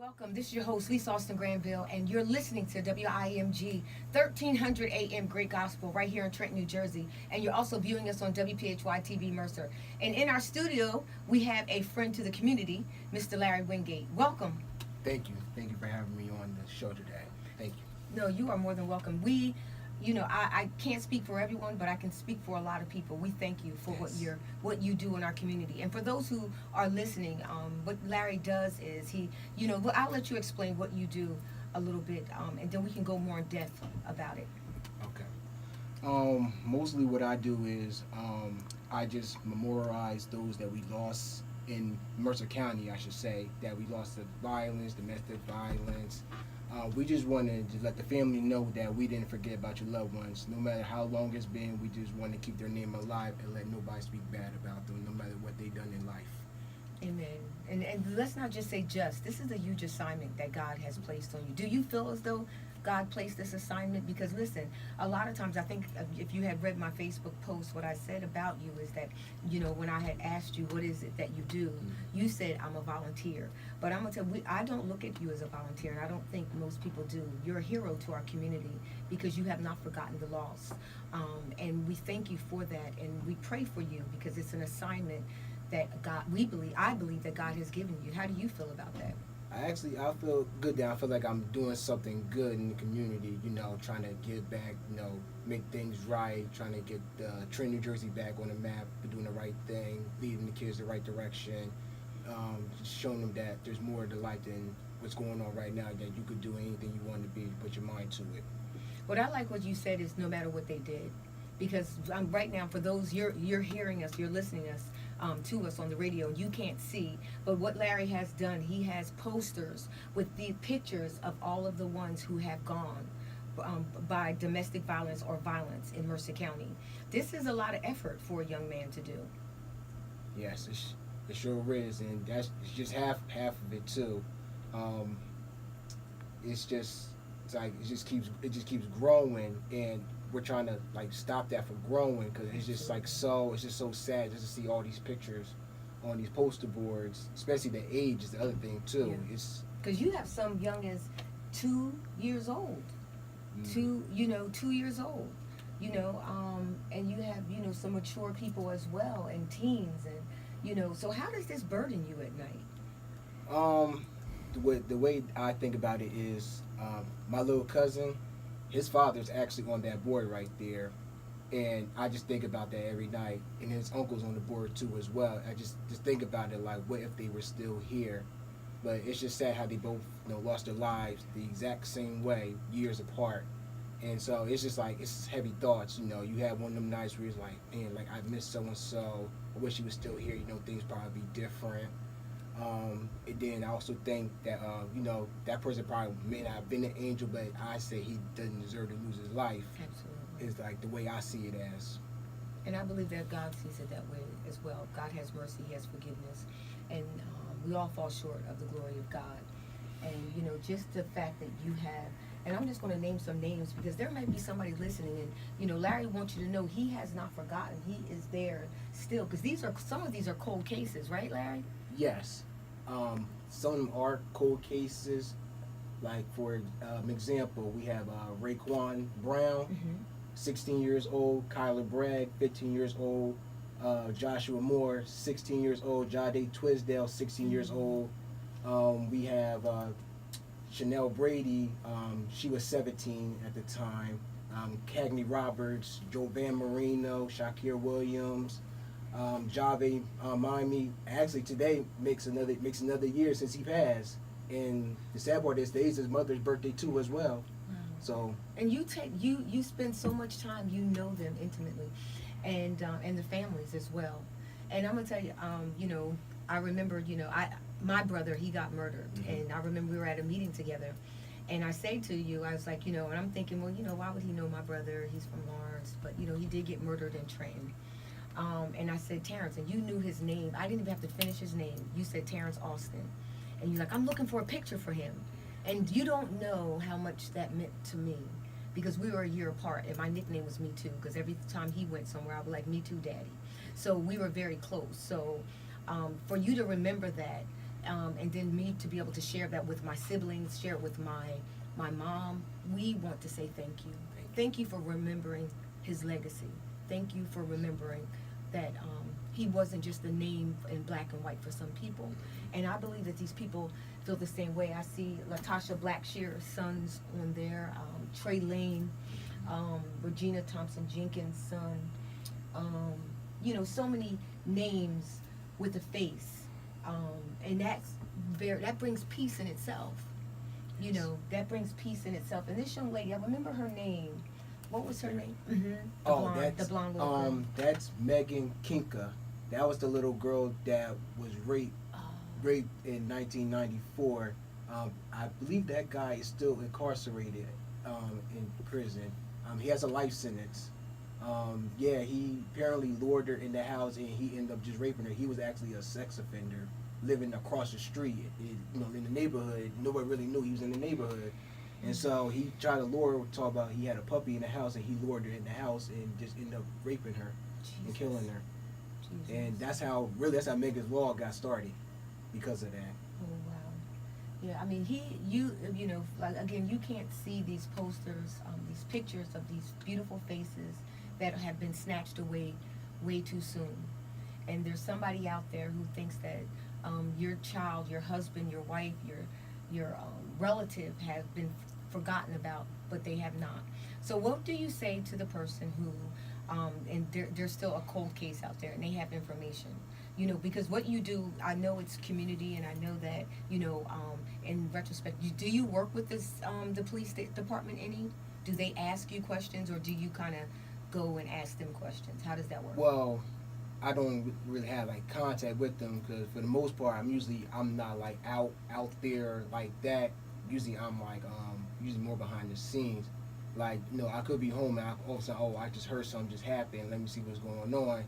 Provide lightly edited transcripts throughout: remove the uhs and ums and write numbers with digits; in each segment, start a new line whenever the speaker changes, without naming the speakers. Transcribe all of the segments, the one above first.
Welcome. This is your host, Lisa Austin Granville, and you're listening to WIMG 1300 AM Great Gospel right here in Trenton, New Jersey. And you're also viewing us on WPHY TV Mercer. And in our studio, we have a friend to the community, Mr. Larry Wingate. Welcome.
Thank you. Thank you for having me on the show today. Thank you.
No, you are more than welcome. I can't speak for everyone, but I can speak for a lot of people. We thank you for
Yes.
what you do in our community. And for those who are listening, what Larry does is I'll let you explain what you do a little bit, and then we can go more in depth about it.
Okay. Mostly what I do is I just memorialize those that we lost in Mercer County, I should say, that we lost to violence, domestic violence. We just wanted to let the family know that we didn't forget about your loved ones. No matter how long it's been, we just want to keep their name alive and let nobody speak bad about them, no matter what they've done in life.
Amen. And let's not just say just. This is a huge assignment that God has placed on you. Do you feel as though God placed this assignment? Because listen, a lot of times I think if you had read my Facebook post, what I said about you is that, when I had asked you what is it that you do, you said I'm a volunteer. But I'm going to tell you, I don't look at you as a volunteer, and I don't think most people do. You're a hero to our community because you have not forgotten the lost. And we thank you for that, and we pray for you because it's an assignment that I believe that God has given you. How do you feel about that?
I feel good that I feel like I'm doing something good in the community, trying to give back, make things right, trying to get Trenton, New Jersey back on the map, doing the right thing, leading the kids the right direction, just showing them that there's more to life than what's going on right now, that you could do anything you want to be, put your mind to it.
What I like what you said is no matter what they did. Because right now, for those, you're hearing us, you're listening to us on the radio, you can't see. But what Larry has done, he has posters with the pictures of all of the ones who have gone by domestic violence or violence in Mercer County. This is a lot of effort for a young man to do.
Yes, it sure is, and it's just half of it too. It just keeps growing, and we're trying to stop that from growing because it's just so sad just to see all these pictures on these poster boards, especially the age is the other thing too.
Yeah.
It's
because you have some young as 2 years old, 2 years old, and you have some mature people as well and teens, and so how does this burden you at night?
the way I think about it is my little cousin, his father's actually on that board right there, and I just think about that every night. And his uncle's on the board too as well. I just think about it like, what if they were still here? But it's just sad how they both lost their lives the exact same way, years apart. And so it's just it's heavy thoughts. You have one of them nights where you're like, man, I miss so and so. I wish he was still here. Things probably be different. And then I also think that that person probably may not have been an angel, but I say he doesn't deserve to lose his life.
Absolutely.
Is the way I see it as.
And I believe that God sees it that way as well. God has mercy, He has forgiveness, and we all fall short of the glory of God. And just the fact that you have, and I'm just going to name some names because there might be somebody listening, and Larry wants you to know he has not forgotten. He is there still, because some of these are cold cases, right, Larry?
Yes. Some of them are cold cases. Like for example, we have Raekwon Brown, 16 years old, Kyler Bragg, 15 years old, Joshua Moore, 16 years old, Jade Twisdale, 16 years old. We have Chanel Brady, she was 17 at the time. Cagney Roberts, Jovan Marino, Shakir Williams, Jave Miami. Actually, today makes another year since he passed. And the sad part is today's his mother's birthday too as well.
Wow.
So.
And you spend so much time, know them intimately, and the families as well. And I'm gonna tell you, I remember, my brother, he got murdered, and I remember we were at a meeting together, and I say to you, I was like, and I'm thinking, well, why would he know my brother? He's from Lawrence, but he did get murdered in Trenton. And I said Terrence, and you knew his name. I didn't even have to finish his name. You said Terrence Austin, and you're like, I'm looking for a picture for him, and you don't know how much that meant to me, because we were a year apart, and my nickname was Me Too, because every time he went somewhere, I was like, Me Too, Daddy. So we were very close. So for you to remember that, and then me to be able to share that with my siblings, share it with my mom. We want to say thank you. Thank you for remembering his legacy. Thank you for remembering that he wasn't just a name in black and white for some people. And I believe that these people feel the same way. I see Latasha Blackshear's sons on there, Trey Lane, Regina Thompson Jenkins' son. So many names with a face, and that brings peace in itself. That brings peace in itself. And this young lady, I remember her name. What was her name? The blonde little girl.
That's Megan Kinka. That was the little girl that was raped in 1994. I believe that guy is still incarcerated in prison. He has a life sentence. He apparently lured her in the house and he ended up just raping her. He was actually a sex offender living across the street, in the neighborhood. Nobody really knew he was in the neighborhood. And so he tried to lure her, talk about he had a puppy in the house, and he lured her in the house and just ended up raping her and killing her. Jesus. And that's how Megan's Law got started, because of that.
Oh, wow. Yeah, I mean, again, you can't see these posters, these pictures of these beautiful faces that have been snatched away way too soon. And there's somebody out there who thinks that your child, your husband, your wife, your relative have been forgotten about, but they have not. So what do you say to the person who, and there's still a cold case out there and they have information? Because what you do, I know it's community, and I know that, in retrospect, do you work with the police department any? Do they ask you questions, or do you kind of go and ask them questions? How does that work?
Well, I don't really have like contact with them, because for the most part, I'm not like out there like that. Usually I'm like usually more behind the scenes. Like, I could be home and all of a sudden, I just heard something just happen. Let me see what's going on.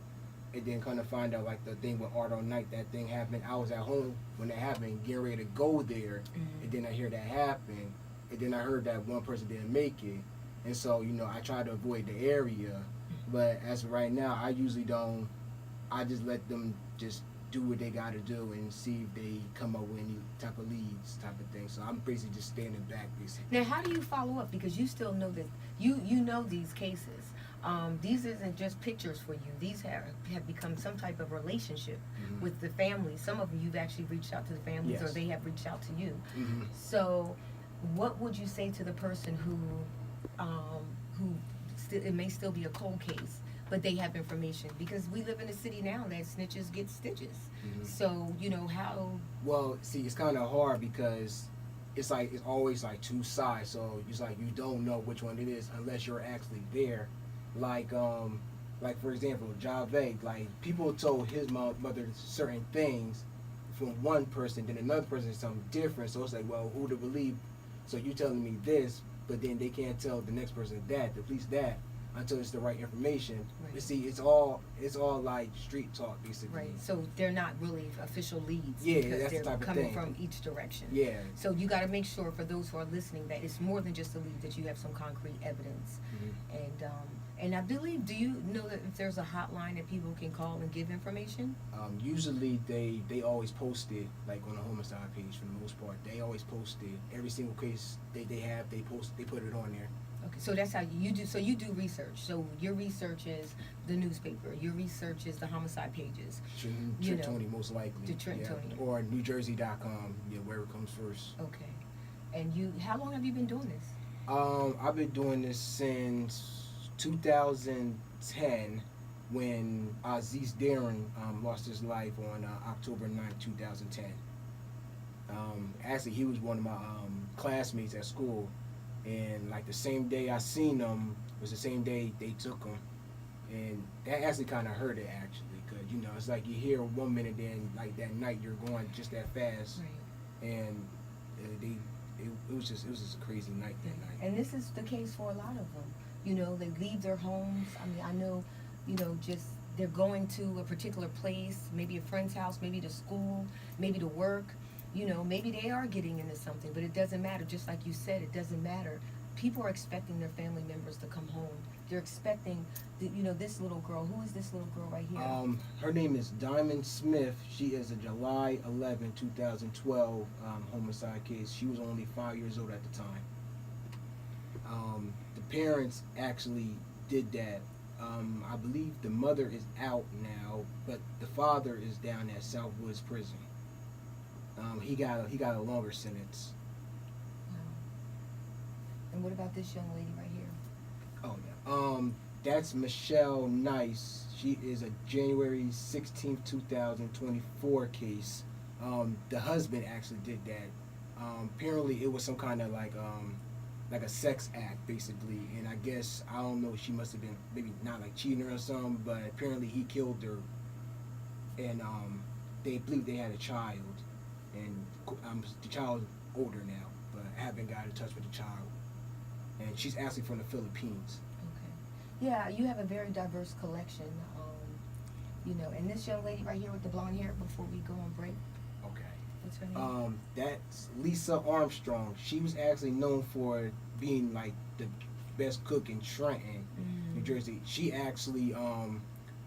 And then kind of find out, like the thing with Art on Night, that thing happened. I was at home when that happened, getting ready to go there, and then I hear that happen, and then I heard that one person didn't make it, and so I try to avoid the area. But as of right now, I usually don't. I just let them just do what they got to do and see if they come up with any type of leads, type of thing. So I'm basically just standing back, basically.
Now, how do you follow up? Because you still know that you know these cases. These isn't just pictures for you. These have become some type of relationship with the family. Some of you've actually reached out to the families,
Yes.
or they have reached out to you. So, what would you say to the person who it may still be a cold case, but they have information? Because we live in a city now that snitches get stitches. So, how...
Well, see, it's kind of hard because it's always like two sides. So it's like you don't know which one it is unless you're actually there. Like for example, Javed, like people told his mother certain things from one person, then another person something different. So it's like, well, who to believe? So you telling me this, but then they can't tell the next person that, the police that, until it's the right information.
Right.
You see, it's all like street talk, basically.
Right. So they're not really official leads.
Yeah,
because
that's the
they're
type of
coming
thing.
from each direction.
Yeah.
So you got to make sure, for those who are listening, that it's more than just a lead, that you have some concrete evidence. And I believe, do you know that if there's a hotline that people can call and give information?
Usually they always post it, like on the homicide page for the most part. They always post it. Every single case they have, they put it on there.
Okay, so that's how you do. So you do research. So your research is the newspaper. Your research is the homicide pages.
Trent Tony, most likely.
To Trent Tony.
Or NewJersey.com, wherever it comes first.
Okay. And how long have you been doing this?
I've been doing this since 2010, when Aziz Darren lost his life on October 9th, 2010. Actually, he was one of my classmates at school, and like the same day I seen him was the same day they took him, and that actually kind of hurt it, actually, because it's like you hear 1 minute, then like that night you're going just that fast,
Right.
and it was just a crazy night that night.
And this is the case for a lot of them. They leave their homes. I mean, I know, just they're going to a particular place, maybe a friend's house, maybe to school, maybe to work. Maybe they are getting into something, but it doesn't matter. Just like you said, it doesn't matter. people are expecting their family members to come home. They're expecting, this little girl. Who is this little girl right here?
Her name is Diamond Smith. She is a July 11, 2012 homicide case. She was only 5 years old at the time. The parents actually did that. I believe the mother is out now, but the father is down at Southwoods Prison. He got a longer sentence.
Wow. And what about this young lady right here?
Oh yeah. That's Michelle Nice. She is a January 16th, 2024 case. The husband actually did that. Apparently, it was some kind of like a sex act, basically. And I guess, I don't know, she must have been maybe not like cheating or something, but apparently he killed her. And they believe they had a child. And the child's older now, but I haven't got in touch with the child. And she's actually from the Philippines.
Okay. Yeah, you have a very diverse collection. And this young lady right here with the blonde hair, before we go on break.
Okay.
What's her name?
That's Lisa Armstrong. She was actually known for being like the best cook in Trenton, New Jersey. She actually,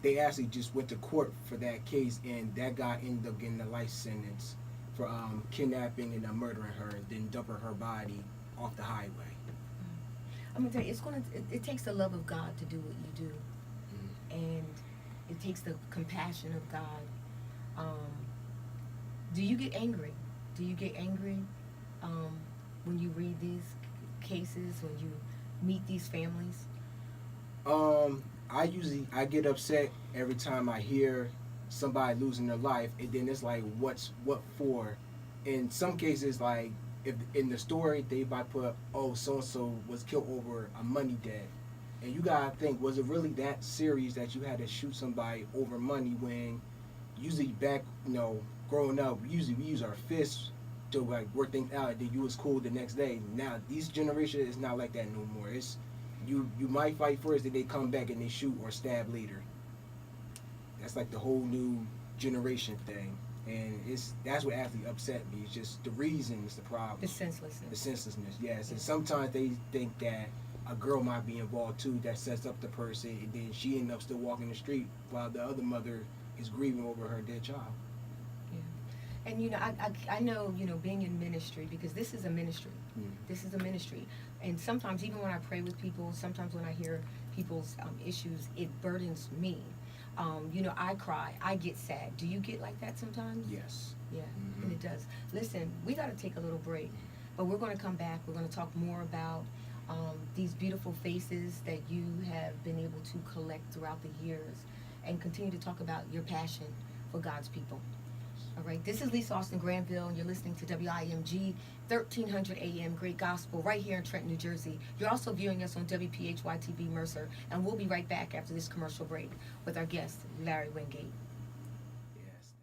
they actually just went to court for that case, and that guy ended up getting a life sentence for kidnapping and murdering her, and then dumping her body off the highway.
I'm gonna tell you, it takes the love of God to do what you do, and it takes the compassion of God. Do you get angry? Do you get angry when you read these cases, when you meet these families?
I get upset every time I hear somebody losing their life, and then it's like, what for? In some cases, like, if in the story they might put, oh, so and so was killed over a money debt, and you gotta think, was it really that serious that you had to shoot somebody over money? When usually back, growing up, we use our fists to like work things out, and then you was cool the next day. Now these generation is not like that no more. It's you might fight first, then they come back and they shoot or stab later. That's like the whole new generation thing, and that's what actually upset me. It's just the reason is the problem.
The senselessness. The
senselessness, yes. And sometimes they think that a girl might be involved too, that sets up the person, and then she ends up still walking the street while the other mother is grieving over her dead child.
Yeah. And I know, being in ministry, because this is a ministry. This is a ministry. And sometimes even when I pray with people, sometimes when I hear people's issues, it burdens me. I cry, I get sad. Do you get like that sometimes?
Yes.
Yeah, and it does. Listen, we got to take a little break, but we're going to come back. We're going to talk more about these beautiful faces that you have been able to collect throughout the years, and continue to talk about your passion for God's people. All right, this is Lisa Austin Granville, and you're listening to WIMG 1300 AM Great Gospel right here in Trenton, New Jersey. You're also viewing us on WPHY-TV Mercer, and we'll be right back after this commercial break with our guest, Larry Wingate.
Yes.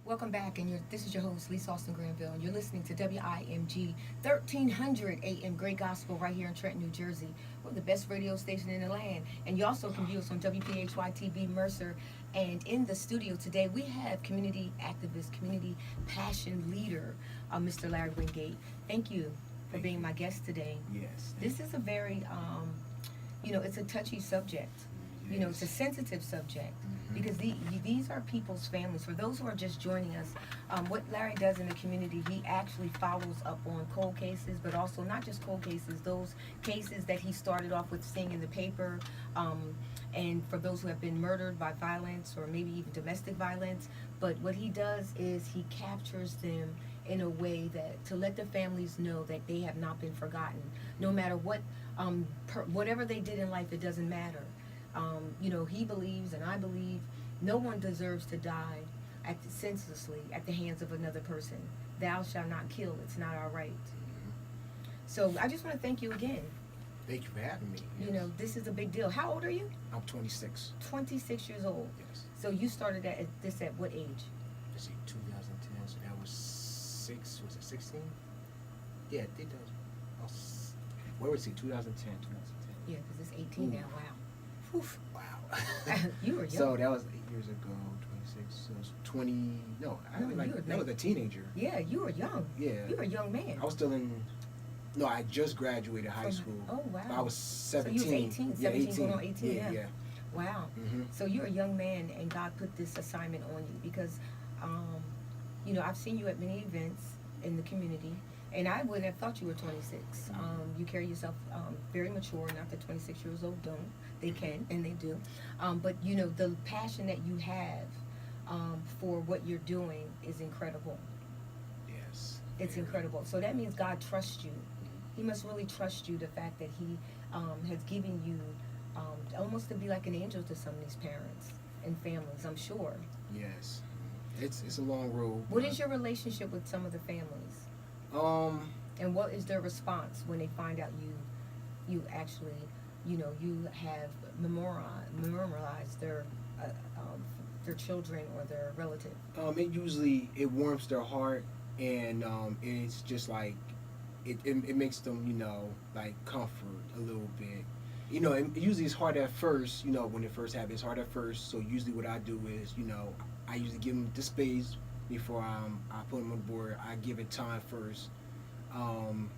Welcome back, and this is your host, Lisa Austin Granville, and you're listening to WIMG 1300 AM Great Gospel right here in Trenton, New Jersey. We're the best radio station in the land, and you also can view us on WPHY-TV Mercer. And in the studio today, we have community activist, community passion leader, Mr. Larry Wingate. Thank you for being my guest today.
Yes.
This is a very, it's a touchy subject.
Yes.
It's a sensitive subject, because these are people's families. For those who are just joining us, what Larry does in the community, he actually follows up on cold cases, but also not just cold cases, those cases that he started off with seeing in the paper, and for those who have been murdered by violence or maybe even domestic violence. But what he does is he captures them in a way that to let the families know that they have not been forgotten. No matter what, whatever they did in life, it doesn't matter. He believes, and I believe, no one deserves to die senselessly at the hands of another person. Thou shalt not kill. It's not our right. So I just want to thank you again.
Thank you for having me. Yes.
This is a big deal. How old are you?
I'm 26.
26 years old.
Yes.
So you started at what age?
Let's see, 2010. So that was 16? Yeah, I think that was. Where was he? 2010.
Yeah, because it's 18 now. Wow. Oof.
Wow.
You were young.
So that was 8 years ago. 26. So it's 20. No, I
No,
was
you were
I was a teenager.
Yeah, you were young.
Yeah.
You were a young man.
I was still in. No, I just graduated high school.
Oh, wow.
I was
So
17.
you was 18,
Yeah,
17 going on 18,
Yeah, yeah.
Wow.
Mm-hmm.
So you're a young man, and God put this assignment on you because, um, I've seen you at many events in the community, and I wouldn't have thought you were 26. You carry yourself very mature. Not that 26 years old don't. They can, and they do. But the passion that you have for what you're doing is incredible.
Yes.
It's
Yeah.
incredible. So that means God trusts you. He must really trust you. The fact that He has given you almost to be like an angel to some of these parents and families. I'm sure.
Yes. It's a long road.
What is your relationship with some of the families? And what is their response when they find out you actually, you have memorialized their children or their relative?
It warms their heart, and it's just like it makes them like comfort a little bit. Usually it's hard at first. When it first happens, it's hard at first. So usually what I do is I usually give them the space before I put them on board. I give it time first. And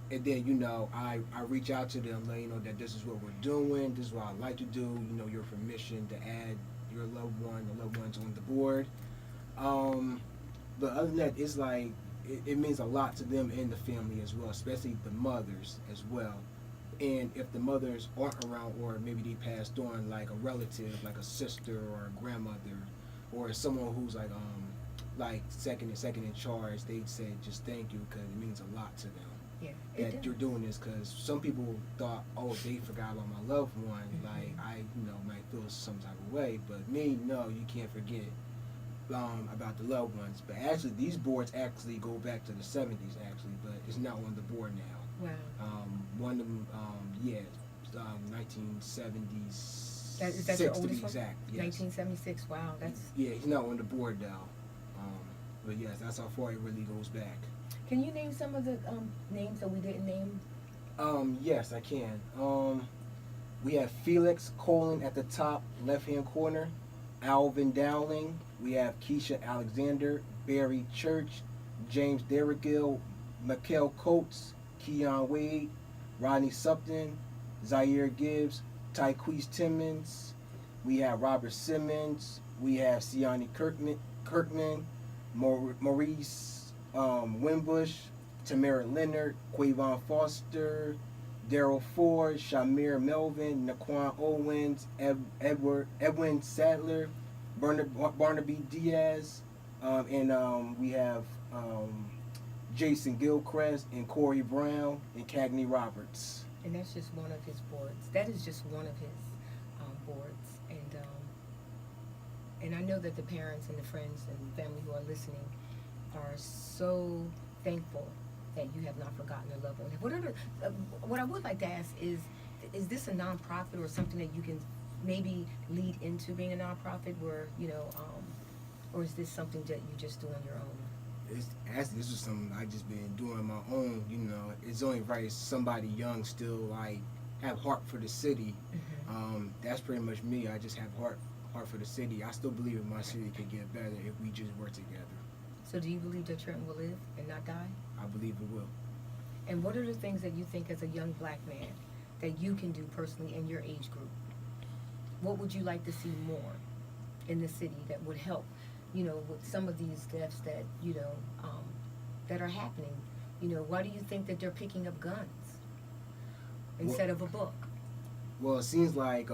then I reach out to them, let you know that this is what we're doing, this is what I like to do. Your permission to add your loved ones on the board. But other than that, it's like it means a lot to them and the family as well, especially the mothers as well. And if the mothers aren't around, or maybe they passed on, like a relative, like a sister or a grandmother, or someone who's like second in charge, they said just thank you because it means a lot to them.
Yeah,
That you're doing this, because some people thought, oh, they forgot about my loved one. Like I, might feel some type of way, but me, no, you can't forget about the loved ones. But actually, these boards actually go back to the 70s, actually, but it's not on the board now.
Wow.
One of them, 1976.
Is that your
to
oldest
be
one?
exact? Yes.
1976. Wow, that's.
Yeah, he's not on the board now. But yes, that's how far it really goes back.
Can you name some of the names that we didn't name?
Yes, I can. We have Felix Colin at the top left-hand corner, Alvin Dowling. We have Keisha Alexander, Barry Church, James Derrigill, Mikkel Coates, Keon Wade, Rodney Supton, Zaire Gibbs, Tyquise Timmons. We have Robert Simmons. We have Siani Kirkman, Maurice Wimbush, Tamara Leonard, Quavon Foster, Daryl Ford, Shamir Melvin, Naquan Owens, Edwin Sadler, Barnaby Diaz, and we have Jason Gilchrist and Corey Brown and Cagney Roberts.
And that's just one of his boards. That is just one of his boards. And I know that the parents and the friends and family who are listening are so thankful that you have not forgotten your loved one. What I would like to ask is this a nonprofit or something that you can maybe lead into being a nonprofit where, or is this something that you just do on your own?
This is something I just been doing on my own. It's only right somebody young still like have heart for the city.
Mm-hmm.
That's pretty much me. I just have heart for the city. I still believe my city could get better if we just work together.
So do you believe that Trenton will live and not die?
I believe it will.
And what are the things that you think as a young black man that you can do personally in your age group? What would you like to see more in the city that would help, with some of these deaths that, that are happening? Why do you think that they're picking up guns instead of a book?
Well, it seems like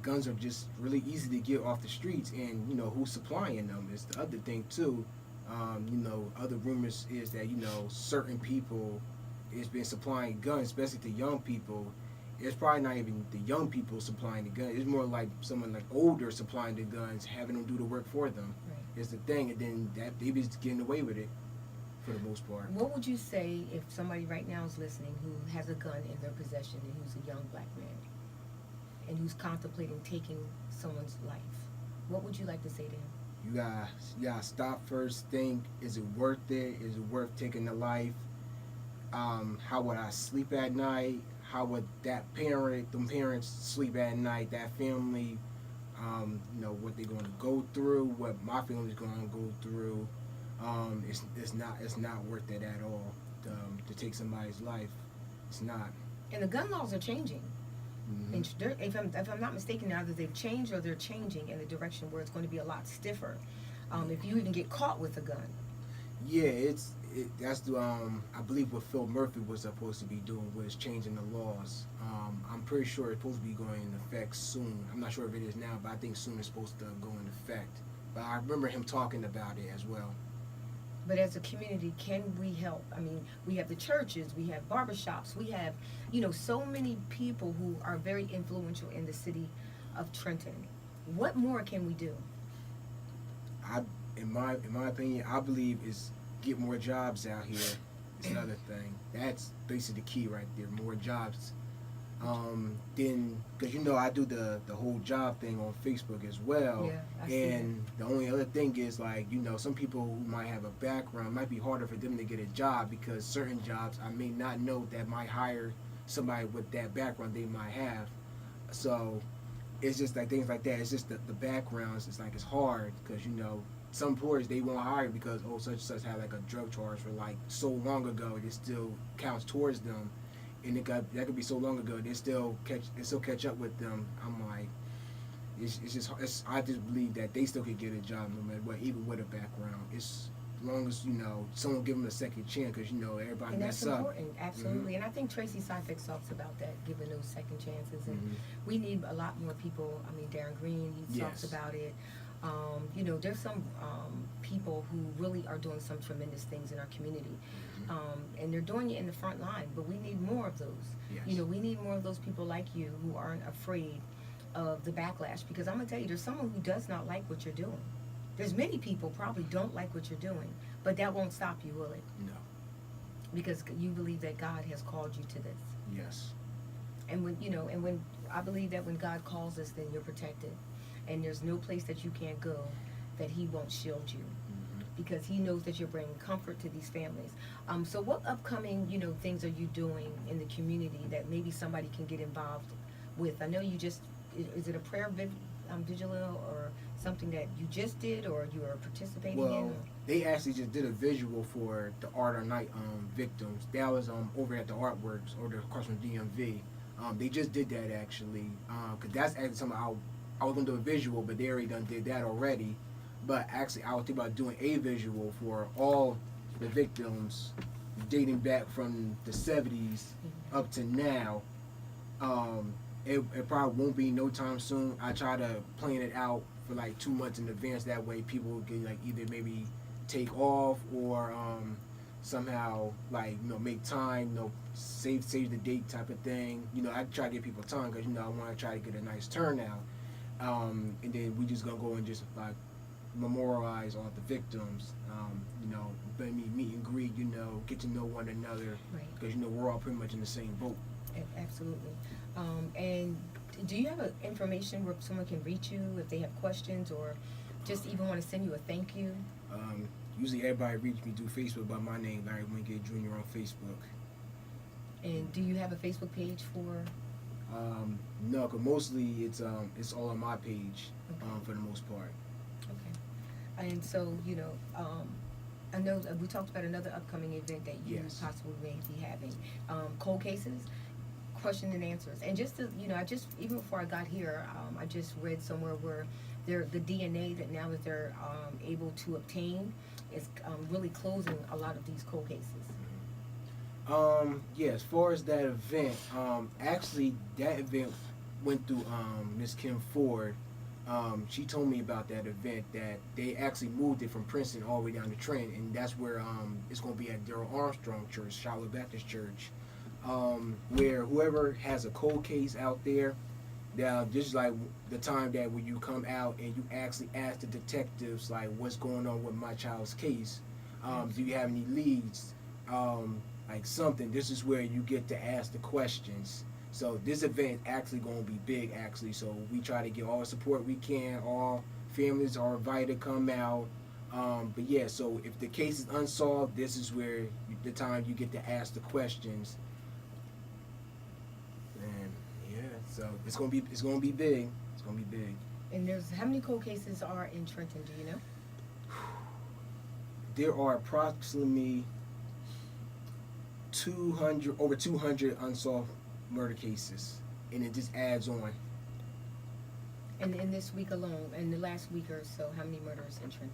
guns are just really easy to get off the streets, and who's supplying them is the other thing too. Other rumors is that certain people has been supplying guns, especially to young people. It's probably not even the young people supplying the guns. It's more like someone like older supplying the guns, having them do the work for them.
Right.
Is the thing, and then that they be getting away with it for the most part.
What would you say if somebody right now is listening who has a gun in their possession and who's a young black man and who's contemplating taking someone's life? What would you like to say to him?
You gotta stop first. Think: is it worth it? Is it worth taking the life? How would I sleep at night? How would them parents sleep at night? That family. What they're going to go through, what my family's going to go through. It's not worth it at all to take somebody's life. It's not.
And the gun laws are changing.
Mm-hmm.
And if I'm not mistaken, either they've changed or they're changing in the direction where it's going to be a lot stiffer. If you even get caught with a gun.
Yeah, that's the I believe what Phil Murphy was supposed to be doing was changing the laws. I'm pretty sure it's supposed to be going into effect soon. I'm not sure if it is now, but I think soon it's supposed to go into effect. But I remember him talking about it as well.
But as a community, can we help? I mean, we have the churches, we have barbershops, we have, so many people who are very influential in the city of Trenton. What more can we do?
In my opinion, I believe is get more jobs out here. It's another thing. That's basically the key right there. More jobs. Then, because I do the whole job thing on Facebook as well.
Yeah, I see
and the only other thing is some people who might have a background, it might be harder for them to get a job because certain jobs I may not know that might hire somebody with that background they might have. So it's just like things like that. It's just the backgrounds. It's like it's hard because some employers they won't hire because such and such had like a drug charge for like so long ago it still counts towards them, and that could be so long ago they still catch up with them. I'm like, I just believe that they still could get a job no matter what, even with a background. It's as long as someone give them a second chance because everybody
And that's
mess up.
important, absolutely.
Mm-hmm.
And I think Tracy Seifert talks about that, giving those second chances. And
Mm-hmm.
we need a lot more people. I mean, Darren Green, he talks
Yes.
about it. There's some people who really are doing some tremendous things in our community.
Mm-hmm.
And they're doing it in the front line, but we need more of those.
Yes.
We need more of those people like you who aren't afraid of the backlash. Because I'm going to tell you, there's someone who does not like what you're doing. There's many people probably don't like what you're doing, but that won't stop you, will it?
No.
Because you believe that God has called you to this.
Yes.
And when I believe that when God calls us, then you're protected. And there's no place that you can't go that he won't shield you.
Mm-hmm.
Because he knows that you're bringing comfort to these families. So what upcoming, things are you doing in the community that maybe somebody can get involved with? I know you just, is it a prayer vigil or something that you just did or you are participating in?
Well, they actually just did a visual for the Art or Night victims. That was over at the Artworks over across from DMV. They just did that actually, because that's actually something I was gonna do a visual, but they already done did that already. But actually, I was thinking about doing a visual for all the victims dating back from the 70s up to now. It probably won't be no time soon. I try to plan it out for like 2 months in advance. That way, people can like either maybe take off or somehow make time. Save the date type of thing. I try to give people time because I want to try to get a nice turnout. And then we just gonna go and just like memorialize all the victims. Meet and greet. Get to know one another.
Right.
Because we're all pretty much in the same boat.
Absolutely. And do you have information where someone can reach you if they have questions or just even want to send you a thank you?
Usually everybody reach me through Facebook by my name, Larry Wingate Jr. on Facebook.
And do you have a Facebook page for?
No, because mostly it's all on my page.
Okay.
For the most part.
Okay. And so I know that we talked about another upcoming event that you
Yes.
possibly may be having. Cold cases, question and answers. And just to, even before I got here, I just read somewhere where the DNA that now that they're able to obtain is really closing a lot of these cold cases.
Yeah, as far as that event, actually that event went through Miss Kim Ford. She told me about that event that they actually moved it from Princeton all the way down to Trenton, and that's where it's going to be at Daryl Armstrong Church, Charlotte Baptist Church, where whoever has a cold case out there, this is like the time that when you come out and you actually ask the detectives like what's going on with my child's case, do you have any leads, like something. This is where you get to ask the questions. So this event actually going to be big actually. So we try to get all the support we can. All families are invited to come out. But yeah, so if the case is unsolved, this is where the time you get to ask the questions. And yeah, so it's gonna be big. It's gonna be big.
And there's how many cold cases are in Trenton? Do you know?
There are approximately 200, over 200 unsolved murder cases, and it just adds on.
And in this week alone, in the last week or so, how many murders in Trenton?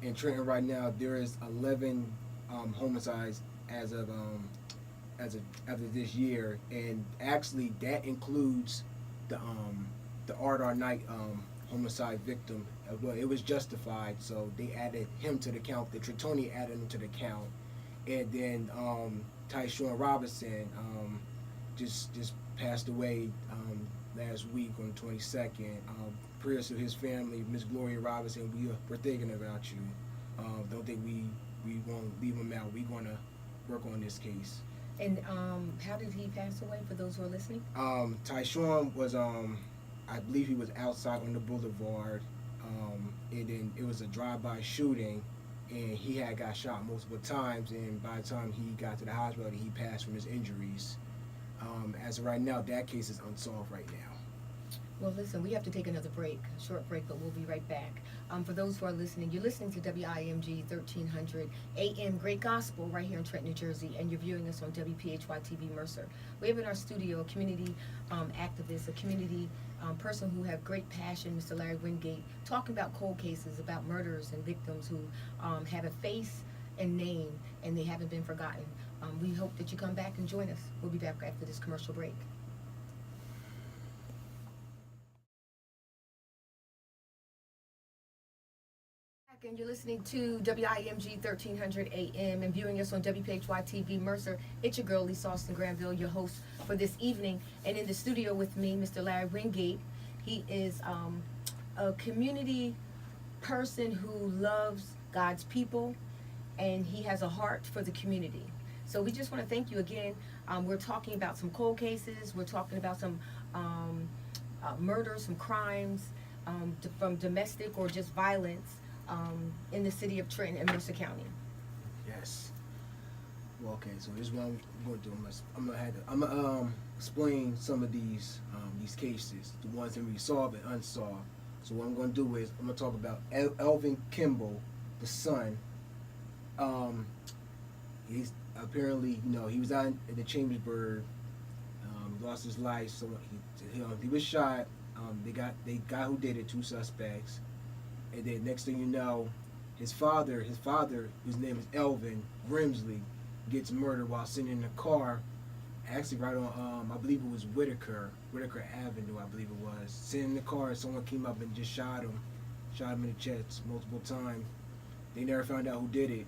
In Trenton right now, there is 11 homicides as of this year, and actually that includes the Ardar Knight homicide victim. Well, it was justified, so they added him to the count. The Tritoni added him to the count, and then Tyshawn Robinson just passed away last week on the 22nd. Prayers to his family, Miss Gloria Robinson. We're thinking about you. Don't think we won't leave him out. We're gonna work on this case.
And how did he pass away? For those who are listening.
Tyshawn was I believe he was outside on the boulevard. And then it was a drive-by shooting, and he had got shot multiple times. And by the time he got to the hospital, he passed from his injuries. As of right now, that case is unsolved right now.
Well, listen, we have to take another break, a short break, but we'll be right back. For those who are listening, you're listening to WIMG 1300 AM Great Gospel right here in Trenton, New Jersey, and you're viewing us on WPHY TV Mercer. We have in our studio a community activist, a community person who have great passion, Mr. Larry Wingate, talking about cold cases, about murders and victims who have a face and name, and they haven't been forgotten. We hope that you come back and join us. We'll be back after this commercial break. And you're listening to WIMG 1300 AM and viewing us on WPHY TV Mercer. It's your girl, Lisa Austin Granville, your host for this evening. And in the studio with me, Mr. Larry Wingate. He is a community person who loves God's people, and he has a heart for the community. So we just want to thank you again. We're talking about some cold cases. We're talking about some murders, some crimes from domestic or just violence in the city of Trenton and Mercer County.
Yes. Well, okay. So this is what I'm going to do. I'm gonna explain some of these cases, the ones that we solved and unsolved. So what I'm going to do is I'm going to talk about Elvin Kimball, the son. He's apparently, he was out in the Chambersburg, lost his life. So he was shot. They got who did it, 2 suspects. And then next thing you know, his father, whose name is Elvin Grimsley, gets murdered while sitting in a car, actually right on, I believe it was Whitaker Avenue, I believe it was. Sitting in the car, and someone came up and just shot him in the chest multiple times. They never found out who did it.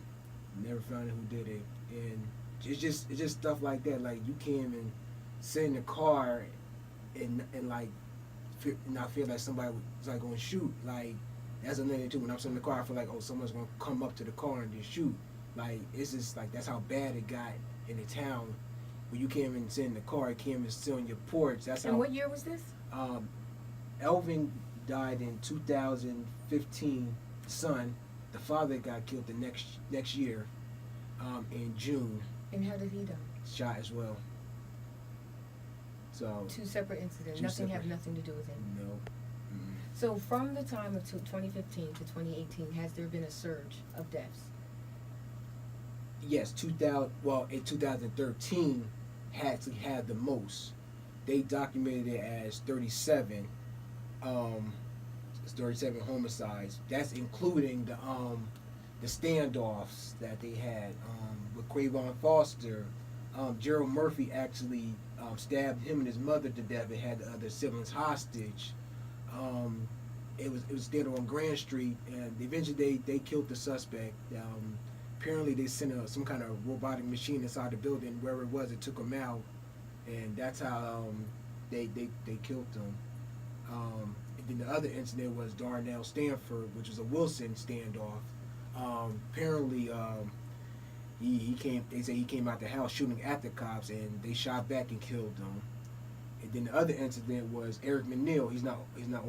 And it's just stuff like that. Like, you can't even sit in the car and like not feel like somebody was like going to shoot. Like, that's another thing too. When I'm sitting in the car, I feel like, oh, someone's gonna come up to the car and just shoot. Like, it's just like, that's how bad it got in the town. Where you can't even sit in the car, you can't even sit on your porch. That's how.
And what year was this?
Elvin died in 2015. The son, the father got killed the next year, in June.
And how did he die?
Shot as well. So
2 separate incidents. Have nothing to do with him.
No.
So from the time of 2015 to 2018, has there been a surge of deaths?
Yes, in 2013 actually had the most. They documented it as 37. It's 37 homicides. That's including the standoffs that they had with Quavon Foster. Gerald Murphy actually stabbed him and his mother to death and had the other siblings hostage. It was there on Grand Street, and eventually they killed the suspect. Apparently they sent some kind of robotic machine inside the building. Wherever it was, it took him out, and that's how they killed him. And then the other incident was Darnell Stanford, which was a Wilson standoff. Apparently he came. They say he came out the house shooting at the cops, and they shot back and killed him. And then the other incident was Eric McNeil. He's not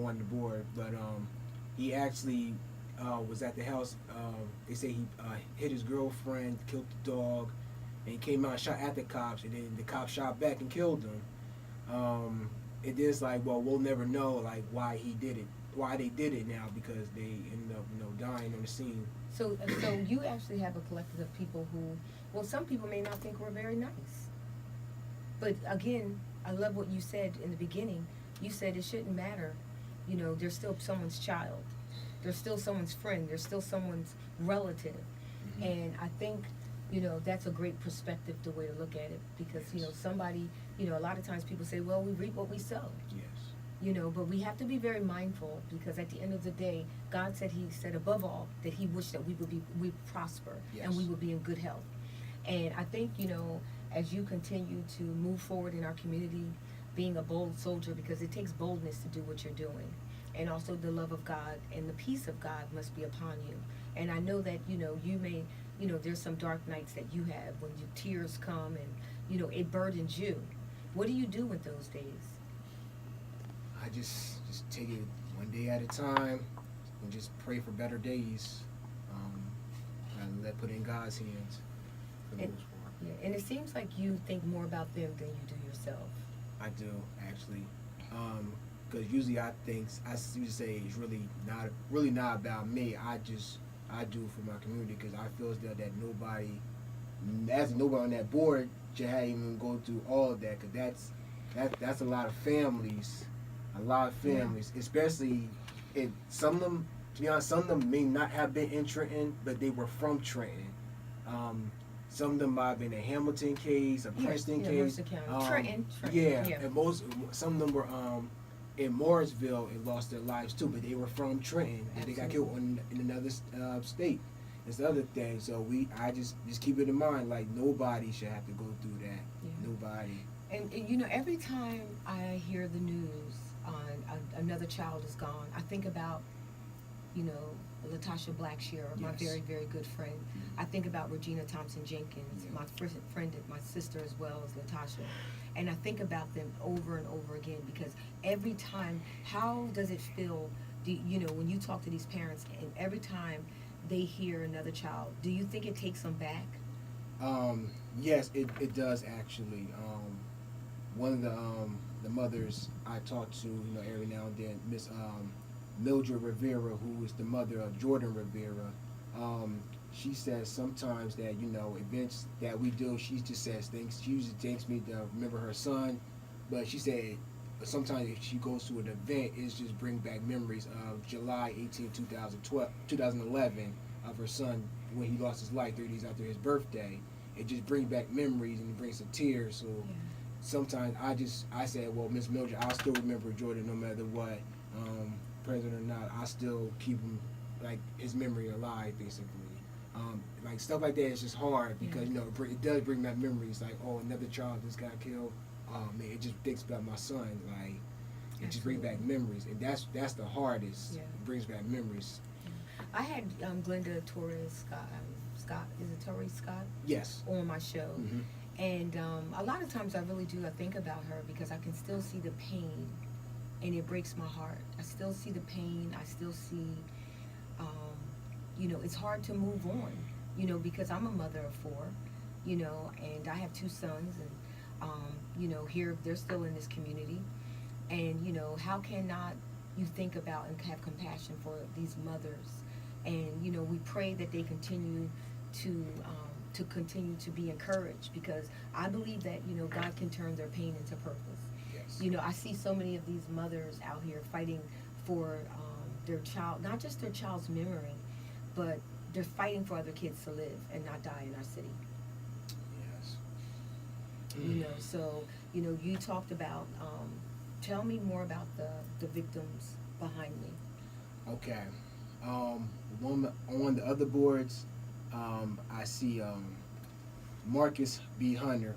on the board, but he actually was at the house. They say he hit his girlfriend, killed the dog, and he came out and shot at the cops, and then the cops shot back and killed him. It is like, well, we'll never know like why he did it. why they did it now, because they ended up, dying on the scene.
So you actually have a collective of people who, well, some people may not think we're very nice. But again, I love what you said in the beginning. You said it shouldn't matter. They're still someone's child. They're still someone's friend. They're still someone's relative.
Mm-hmm.
And I think, that's a great perspective, the way to look at it. Because, somebody, a lot of times people say, well, we reap what we sow.
Yes.
But we have to be very mindful, because at the end of the day, God said, He said above all that He wished that we prosper,
Yes.
and we would be in good health. And I think, as you continue to move forward in our community, being a bold soldier, because it takes boldness to do what you're doing. And also the love of God and the peace of God must be upon you. And I know that, you may, there's some dark nights that you have when your tears come and, it burdens you. What do you do with those days?
I just take it one day at a time and just pray for better days. And let put in God's hands for the most part.
Yeah, and it seems like you think more about them than you do yourself.
I do, actually. Because usually I usually say it's really not about me. I do it for my community, because I feel as though that nobody on that board should have even go through all of that, because that's a lot of families. Especially some of them, to be honest, some of them may not have been in Trenton, but they were from Trenton. Some of them might have been a Hamilton case, a Princeton case.
Trenton.
Yeah, and some of them were in Morrisville and lost their lives too, but they were from Trenton and they got killed in another state. It's the other thing. So I just keep it in mind, like nobody should have to go through that. Yeah. Nobody.
And every time I hear the news on another child is gone, I think about Latasha Blackshear, my very, very good friend. I think about Regina Thompson Jenkins, my friend, my sister as well as Latasha. And I think about them over and over again, because every time, how does it feel, when you talk to these parents and every time they hear another child, do you think it takes them back?
Yes, it does actually. One of the mothers I talk to, every now and then, Miss Mildred Rivera, who is the mother of Jordan Rivera, she says sometimes that, events that we do, she just says things. She usually thanks me to remember her son, but she said sometimes if she goes to an event, it's just bring back memories of July 18, 2011, of her son when he lost his life 3 days after his birthday. It just brings back memories and it brings some tears. So sometimes I said, well, Miss Mildred, I'll still remember Jordan no matter what. President or not, I still keep him, like, his memory alive, basically. Like, stuff like that is just hard, because, it does bring back memories, like, oh, another child just got killed. Man, it just thinks about my son, like, it just brings back memories, and that's the hardest.
Yeah.
It brings back memories.
I had Glenda Torres Scott, is it Torres Scott?
Yes.
On my show.
Mm-hmm.
And a lot of times I think about her, because I can still see the pain, and it breaks my heart. I still see the pain. I still see, it's hard to move on, because I'm a mother of 4, and I have 2 sons, and, here they're still in this community. And, how cannot you think about and have compassion for these mothers? And, we pray that they continue to continue to be encouraged, because I believe that, God can turn their pain into purpose. I see so many of these mothers out here fighting for their child, not just their child's memory, but they're fighting for other kids to live and not die in our city.
Yes.
So, you talked about, tell me more about the victims behind me.
Okay. On the other boards, I see Marcus B. Hunter,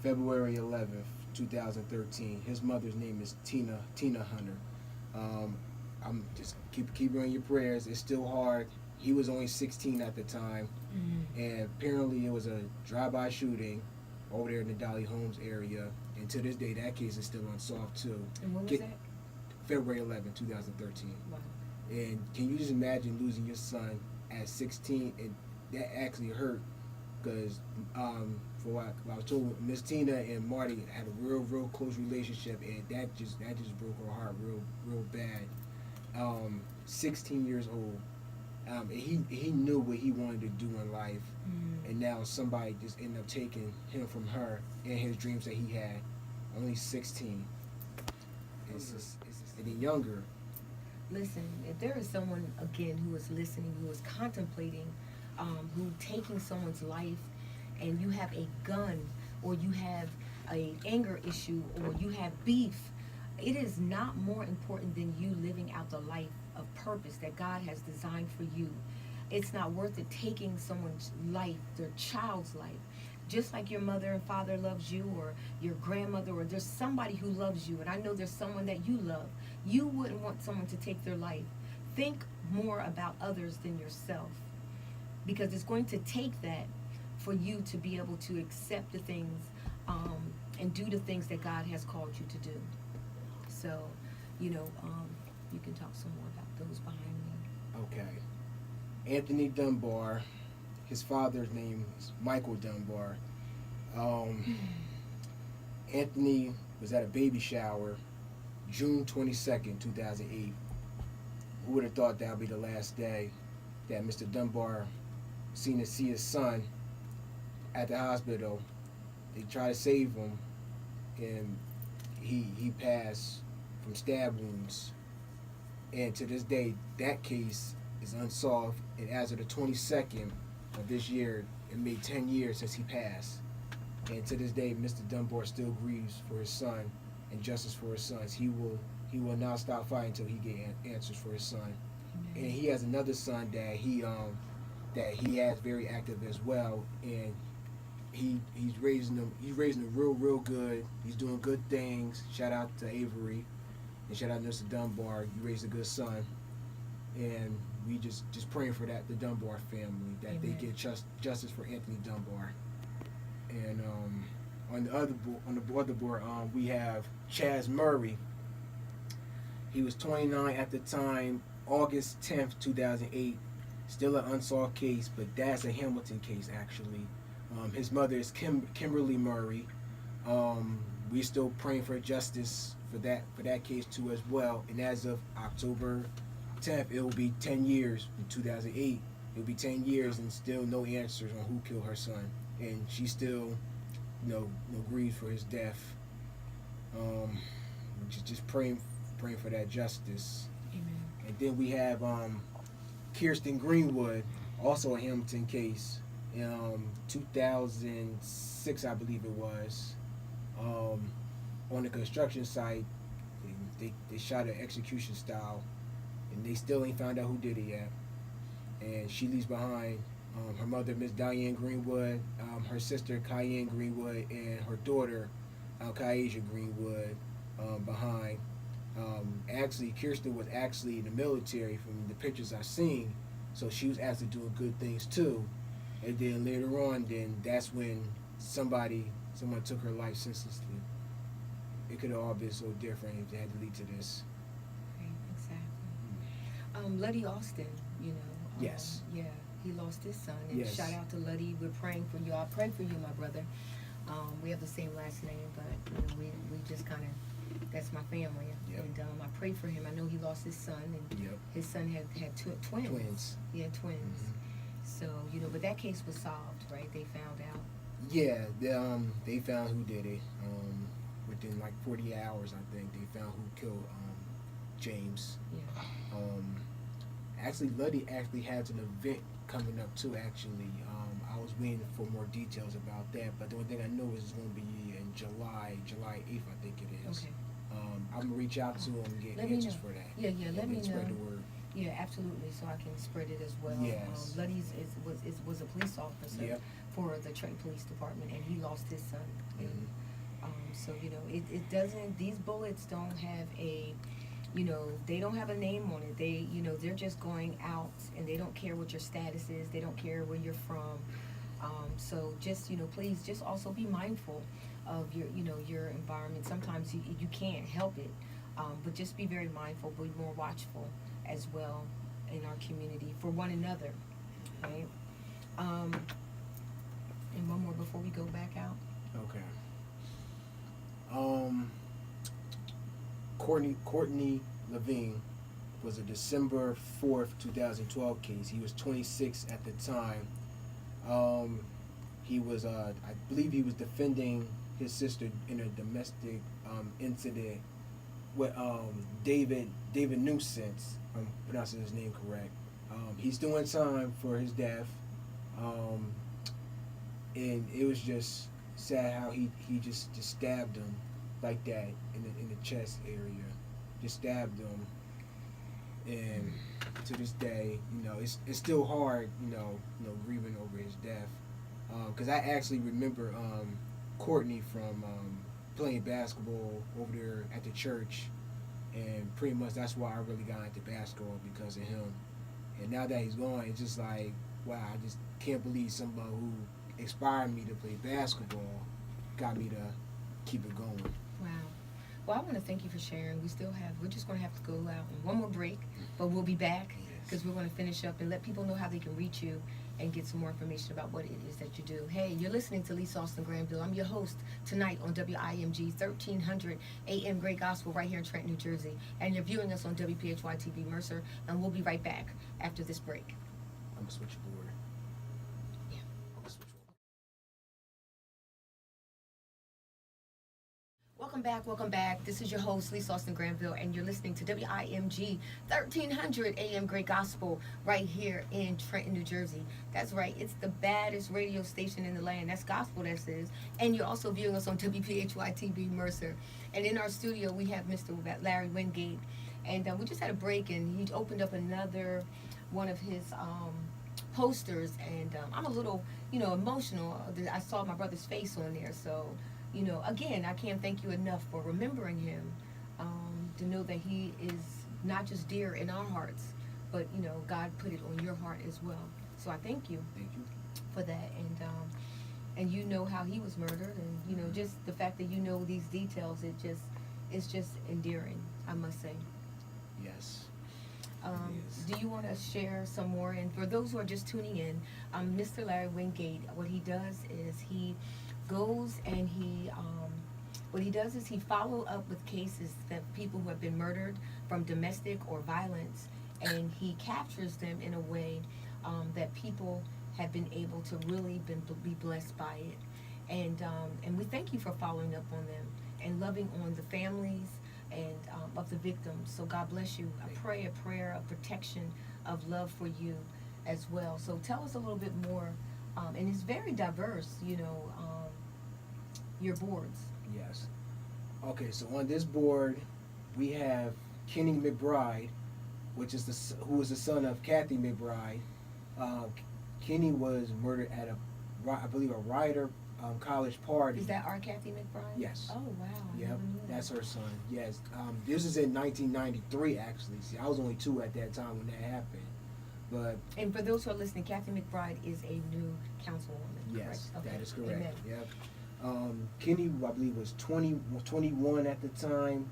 February 11th. 2013. His mother's name is Tina Hunter. I'm just keep her in your prayers. It's still hard. He was only 16 at the time, and apparently it was a drive-by shooting over there in the Dolly Holmes area. And to this day, that case is still unsolved too.
And when was that?
February 11, 2013.
Wow.
And can you just imagine losing your son at 16? And that actually hurt, because for what I was told, Miss Tina and Marty had a real close relationship, and that just broke her heart real bad. 16 years old. And he knew what he wanted to do in life, and now somebody just ended up taking him from her and his dreams that he had. Only 16. And then younger.
Listen, if there is someone again who is listening, who is contemplating, who taking someone's life, and you have a gun, or you have a anger issue, or you have beef, it is not more important than you living out the life of purpose that God has designed for you. It's not worth it taking someone's life, their child's life. Just like your mother and father loves you, or your grandmother, or there's somebody who loves you, and I know there's someone that you love. You wouldn't want someone to take their life. Think more about others than yourself, because it's going to take that for you to be able to accept the things and do the things that God has called you to do. So, you can talk some more about those behind me.
Okay. Anthony Dunbar. His father's name is Michael Dunbar. Anthony was at a baby shower June 22nd, 2008. Who would have thought that would be the last day that Mr. Dunbar seen to see his son at the hospital. They tried to save him, and he passed from stab wounds. And to this day, that case is unsolved. And as of the 22nd of this year, it made 10 years since he passed. And to this day, Mr. Dunbar still grieves for his son and justice for his sons. He will not stop fighting until he get answers for his son. Mm-hmm. And he has another son that he has very active as well. And he's raising them real good. He's doing good things. Shout out to Avery and shout out to Mr. Dunbar. You raised a good son. And we just praying for the Dunbar family, that Amen. They get justice for Anthony Dunbar. And on the other board, we have Chaz Murray. He was 29 at the time, August 10th, 2008. Still an unsolved case, but that's a Hamilton case actually. His mother is Kimberly Murray. We're still praying for justice for that case too as well. And as of October 10th, it will be 10 years. In 2008, it will be 10 years and still no answers on who killed her son. And she still, grieves for his death. Just praying for that justice.
Amen.
And then we have Kirsten Greenwood, also a Hamilton case. 2006, I believe it was. On the construction site, they shot an execution style, and they still ain't found out who did it yet. And she leaves behind her mother, Miss Diane Greenwood, her sister, Cayenne Greenwood, and her daughter, Kyasia Greenwood, behind. Actually, Kirsten was actually in the military from the pictures I've seen, so she was actually doing good things too. And then later on, that's when someone took her life senselessly. It could have all been so different if they had to lead to this.
Right, exactly. Luddy Austin,
yes.
Yeah, he lost his son. And
yes.
Shout out to Luddy. We're praying for you. I pray for you, my brother. We have the same last name, but we just kind of, that's my family.
Yep.
And I pray for him. I know he lost his son, and
yep.
his son had twins.
Twins.
Yeah, twins.
Mm-hmm.
So, but that case was solved, right? They found out.
Yeah, they found who did it. Within like 40 hours, I think, they found who killed James.
Yeah.
Actually, Luddy actually has an event coming up too, actually. I was waiting for more details about that, but the only thing I know is it's going to be in July 8th, I think it is.
Okay.
I'm going to reach out to him and get
Let
answers for that.
Yeah, let me know.
Spread the word.
Yeah, absolutely, so I can spread it as well.
Yes.
Luddy's was a police officer
Yep.
for the Trenton Police Department, and he lost his son.
Mm-hmm.
And, so, it doesn't, these bullets don't have a, they don't have a name on it. They, they're just going out, and they don't care what your status is. They don't care where you're from. So just, please just also be mindful of your environment. Sometimes you can't help it, but just be very mindful, be more watchful as well in our community for one another, right? And one more before we go back out.
Okay. Courtney Levine was a December 4th, 2012 case. He was 26 at the time. He was, I believe, he was defending his sister in a domestic incident with David Nuisance. I'm pronouncing his name correct. He's doing time for his death, and it was just sad how he just stabbed him like that in the chest area, just stabbed him. And to this day, it's still hard, grieving over his death. Because I actually remember Courtney from playing basketball over there at the church, and pretty much that's why I really got into basketball, because of him. And now that he's gone, it's just like, wow, I just can't believe somebody who inspired me to play basketball got me to keep it going.
Wow. Well, I want to thank you for sharing. We're just going to have to go out on one more break, but we'll be back because we're going to finish up and let people know how they can reach you and get some more information about what it is that you do. Hey, you're listening to Lisa Austin Granville. I'm your host tonight on WIMG 1300 AM Great Gospel right here in Trenton, New Jersey. And you're viewing us on WPHY-TV Mercer, and we'll be right back after this break.
I'm going to switch board.
Yeah.
I'm going to switch board.
Welcome back. This is your host, Lisa Austin Granville, and you're listening to WIMG 1300 AM Great Gospel right here in Trenton, New Jersey. That's right. It's the baddest radio station in the land. That's gospel, that is. And you're also viewing us on WPHY-TV Mercer. And in our studio, we have Mr. Larry Wingate. And we just had a break, and he opened up another one of his posters. And I'm a little, emotional. I saw my brother's face on there, so... again, I can't thank you enough for remembering him, to know that he is not just dear in our hearts, but, God put it on your heart as well. So I thank you.
Thank you
for that. And you know how he was murdered, and, just the fact that you know these details, it's just endearing, I must say.
Yes.
Do you want to share some more? And for those who are just tuning in, Mr. Larry Wingate, what he does is he goes and he follow up with cases that people who have been murdered from domestic or violence, and he captures them in a way that people have been able to really be blessed by it. And we thank you for following up on them and loving on the families and of the victims. So God bless you. I pray a prayer of protection, of love for you as well. So tell us a little bit more. And it's very diverse, your boards.
Yes. Okay, so on this board, we have Kenny McBride, who is the son of Kathy McBride. Kenny was murdered at I believe a Rider college party.
Is that our Kathy McBride?
Yes.
Oh, wow.
Yep, that's her son. Yes. This is in 1993, actually. See, I was only 2 at that time when that happened.
And for those who are listening, Kathy McBride is a new councilwoman.
Yes,
correct?
that is correct.
Amen.
Yep. Kenny, I believe, was 21 at the time,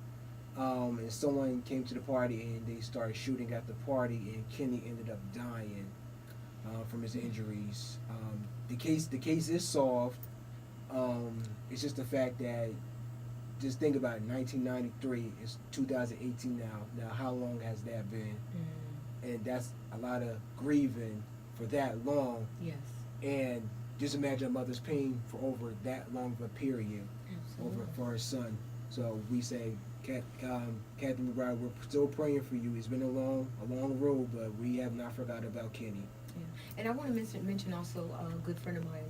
and someone came to the party and they started shooting at the party, and Kenny ended up dying from his injuries. The case is solved. It's just the fact that, just think about it, 1993, it's 2018 now. Now, how long has that been? And that's a lot of grieving for that long.
Yes.
And just imagine a mother's pain for over that long of a period.
Absolutely.
For her son. So we say, Kathy McBride, we're still praying for you. It's been a long road, but we have not forgotten about Kenny.
Yeah. And I want to mention also a good friend of mine,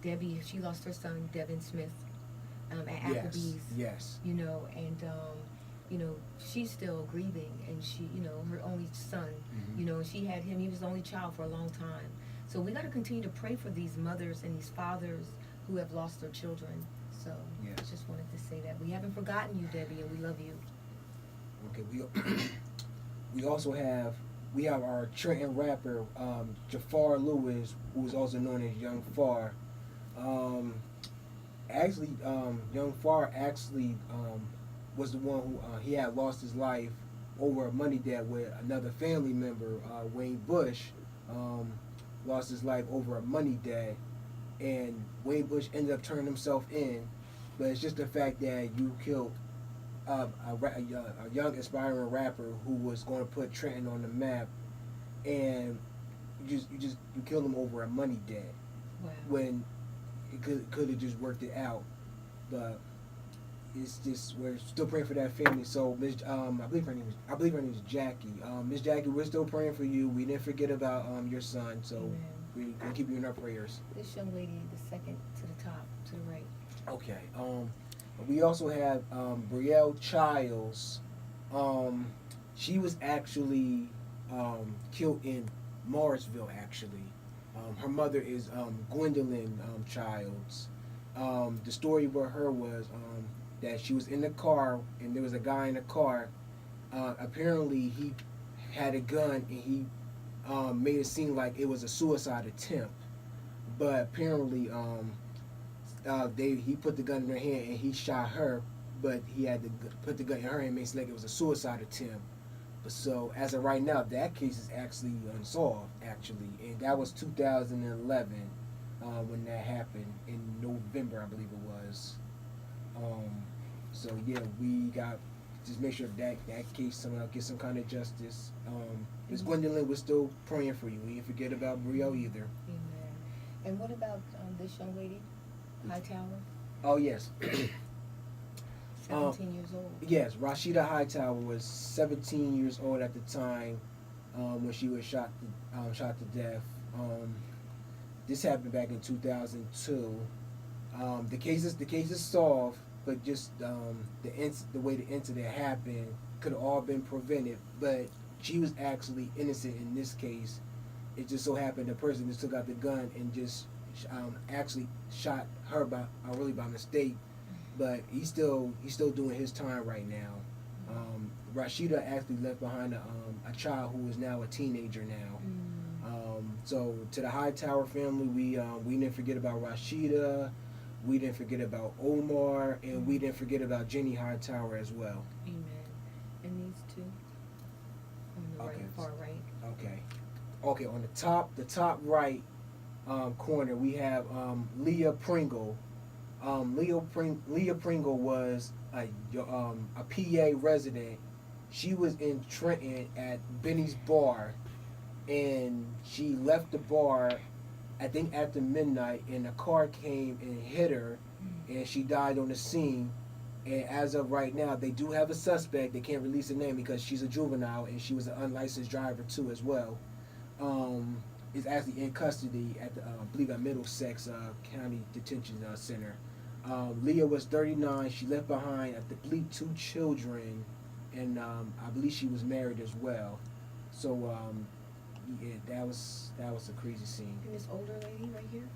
Debbie. She lost her son, Devin Smith, at Applebee's.
Yes.
She's still grieving, and she, her only son, she had him. He was the only child for a long time. So we got to continue to pray for these mothers and these fathers who have lost their children. So
yes.
I just wanted to say that we haven't forgotten you, Debbie, and we love you.
Okay, we also have our Trenton rapper, Jafar Lewis, who is also known as Young Far. Young Far actually was the one who he had lost his life over a money debt with another family member, Wayne Bush. Lost his life over a money debt, and Wayne Bush ended up turning himself in. But it's just the fact that you killed a young aspiring rapper who was going to put Trenton on the map, and you killed him over a money debt
Wow.
when it could have just worked it out, but it's just we're still praying for that family. So Miss I believe her name is Jackie. Miss Jackie, we're still praying for you. We didn't forget about your son, so
Amen.
we're gonna keep you in our prayers.
This young lady, the second to the top, to the right.
Okay. We also have Brielle Childs. She was actually killed in Morrisville. Actually, her mother is Gwendolyn Childs. The story with her was that she was in the car and there was a guy in the car. Apparently, he had a gun and he made it seem like it was a suicide attempt, but apparently he put the gun in her hand and he shot her, but he had to put the gun in her hand and made it seem like it was a suicide attempt. But so as of right now, that case is actually unsolved, actually, and that was 2011 when that happened in November, I believe it was. So yeah, we got just make sure that case somehow gets some kind of justice. Miss Gwendolyn was still praying for you. We didn't forget about Brielle either.
Amen. And what about this young lady, Hightower?
Oh yes.
17 years old.
Yes, Rashida Hightower was 17 years old at the time when she was shot to death. This happened back in 2002. The case is solved, but just the way the incident happened could have all been prevented. But she was actually innocent in this case. It just so happened the person just took out the gun and just actually shot her by mistake. But he's still doing his time right now. Rashida actually left behind a child who is now a teenager now. So to the Hightower family, we didn't forget about Rashida, we didn't forget about Omar, and we didn't forget about Jenny Hightower as well.
Amen. And these two on the
Okay.
right, far right.
Okay. On the top right corner, we have Leah Pringle. Leah Pringle was a PA resident. She was in Trenton at Benny's Bar, and she left the bar, I think after midnight, and a car came and hit her, and she died on the scene. And as of right now, they do have a suspect. They can't release the name because she's a juvenile and she was an unlicensed driver too as well. Is actually in custody at the I believe at Middlesex County Detention Center. Leah was 39. She left behind, I believe, 2 children, and I believe she was married as well. So yeah, that was a crazy scene.
And this older lady right here.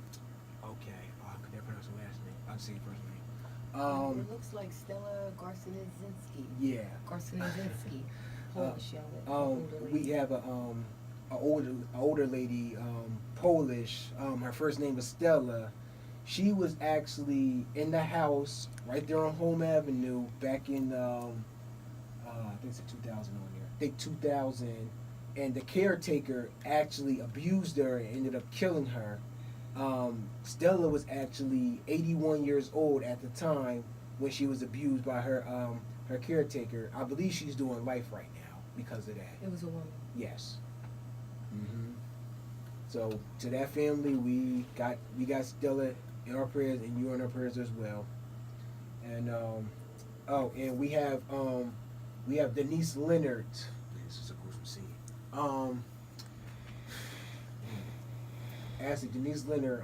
Okay, I could never pronounce her last name. I'll say her first name.
It looks like Stella Garcinizinski.
Yeah.
Garcinizinski. Polish young older lady.
We have a older lady, Polish. Her first name was Stella. She was actually in the house right there on Home Avenue back in I think it's 2000 on there. I think 2000, and the caretaker actually abused her and ended up killing her. Stella was actually 81 years old at the time when she was abused by her caretaker. I believe she's doing life right now because of that.
It was a woman.
Yes. So to that family, we got Stella in our prayers, and you in our prayers as well. And and we have Denise Leonard. This is a gruesome scene. Actually, Denise Leonard,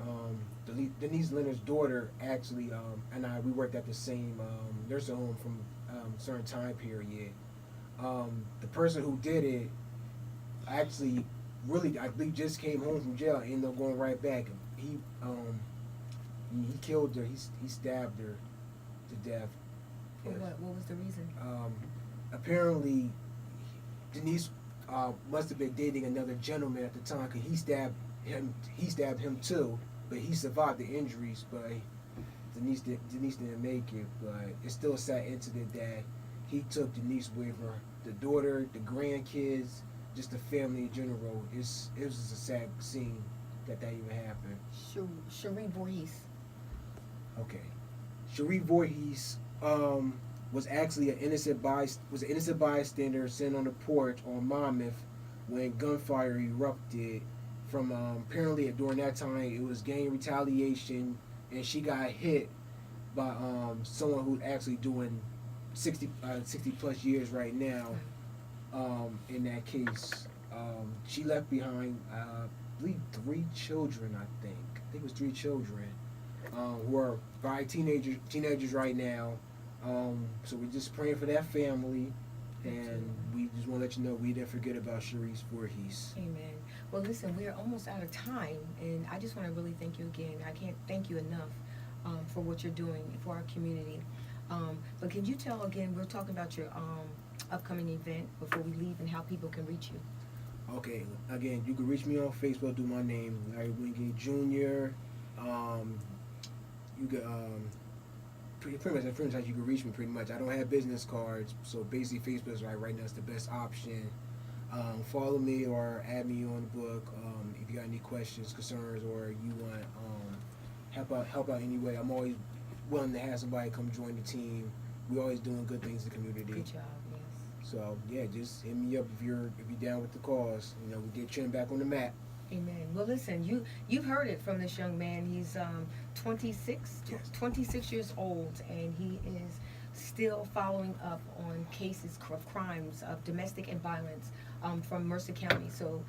Denise Leonard's daughter, actually, and we worked at the same nursing home from a certain time period. The person who did it actually really, I believe, just came home from jail and ended up going right back. He killed her. He stabbed her to death.
For what? What was the reason?
Apparently, Denise must have been dating another gentleman at the time because he stabbed him too, but he survived the injuries. But Denise didn't make it. But it's still a sad incident that he took Denise with her, the daughter, the grandkids, just the family in general. It was just a sad scene that even happened.
Cherie Voorhees.
Okay, Cherie Voorhees. was actually was an innocent bystander sitting on the porch on Monmouth when gunfire erupted. From apparently during that time it was gang retaliation, and she got hit by someone who's actually doing 60 plus years right now. In that case, she left behind, I believe, 3 children. I think it was 3 children, who are by teenagers right now. So we're just praying for that family, and we just want to let you know we didn't forget about Sharice Voorhees.
Amen. Well, listen, we are almost out of time, and I just want to really thank you again. I can't thank you enough for what you're doing for our community. But can you tell again, we're talking about your upcoming event before we leave and how people can reach you?
Okay, again, you can reach me on Facebook through my name, Larry Wingate Jr. You can pretty much how you can reach me. Pretty much, I don't have business cards, so basically Facebook is right now is the best option. Follow me or add me on the book if you got any questions, concerns, or you want help out anyway. I'm always willing to have somebody come join the team. We're always doing good things in the community.
Good job, yes.
So yeah, just hit me up if you're down with the cause. You know, we get Trent back on the map.
Amen. Well, listen, you've heard it from this young man. He's 26,
Yes.
26 years old, and he is still following up on cases of crimes of domestic and violence from Mercer County. So,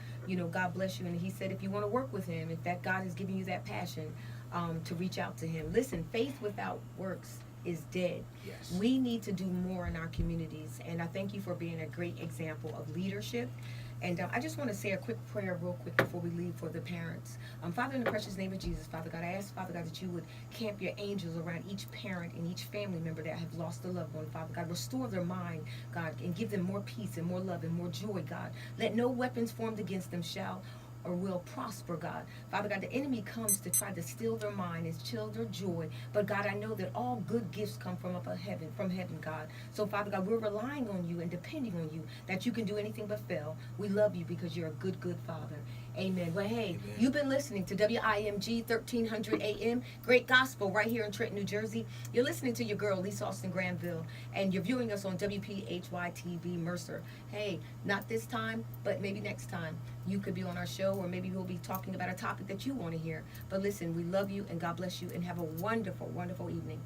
God bless you. And he said if you want to work with him, if that God is giving you that passion, to reach out to him. Listen, faith without works is dead.
Yes.
We need to do more in our communities, and I thank you for being a great example of leadership. And I just want to say a quick prayer real quick before we leave for the parents. Father, in the precious name of Jesus, Father God, I ask, Father God, that you would camp your angels around each parent and each family member that have lost a loved one, Father God. Restore their mind, God, and give them more peace and more love and more joy, God. Let no weapons formed against them shall or will prosper, God. Father God, the enemy comes to try to steal their mind and steal their joy. But God, I know that all good gifts come from heaven, God. So Father God, we're relying on you and depending on you that you can do anything but fail. We love you because you're a good, good Father. Amen. Well, hey,
Amen.
You've been listening to WIMG 1300 AM, Great Gospel right here in Trenton, New Jersey. You're listening to your girl, Lisa Austin Granville, and you're viewing us on WPHY TV Mercer. Hey, not this time, but maybe next time. You could be on our show, or maybe we'll be talking about a topic that you want to hear. But listen, we love you, and God bless you, and have a wonderful, wonderful evening.